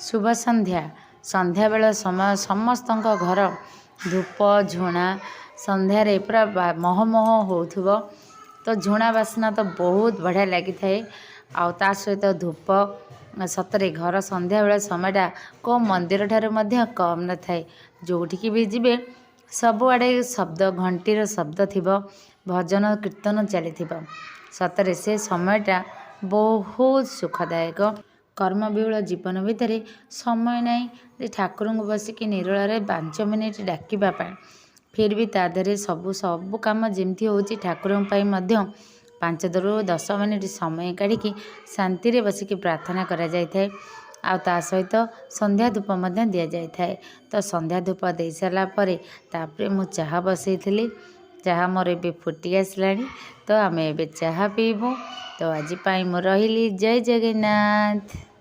शुभ संध्या संध्या bell समय समस्त घर धूप झुणा संध्यार पूरा महमह होथुब तो झुणा बास्ना तो बहुत बढ़िया लगी थाए आ सहित धूप सतरे घर संध्या बेल समयटा को मंदिर ठार मध्य कम न थाए जोठिकी भी जिबे सबुआड़े शब्द घंटीर शब्द थिब भजन कीर्तन चली सतरे से समयटा बहुत सुखदायक कर्मविहुल जीवन भितर समय नहीं ठाकुर को बसिकी निरोल 5 मिनिट डाकिबा फिर भी तादरे सब काम जमती हो ठाकुर 5 ରୁ 10 मिनिट समय काढ़ी शांति रे बसिकी प्रार्थना करा जाय थाए आ ता सहित संध्या धूप दि जाए तो संध्या धूप दे सारा पर तापर मु चाह बसई चाह मोर ए फुटी आसला तो आम ए चाह पीबू तो आज मु रही जय जगन्नाथ।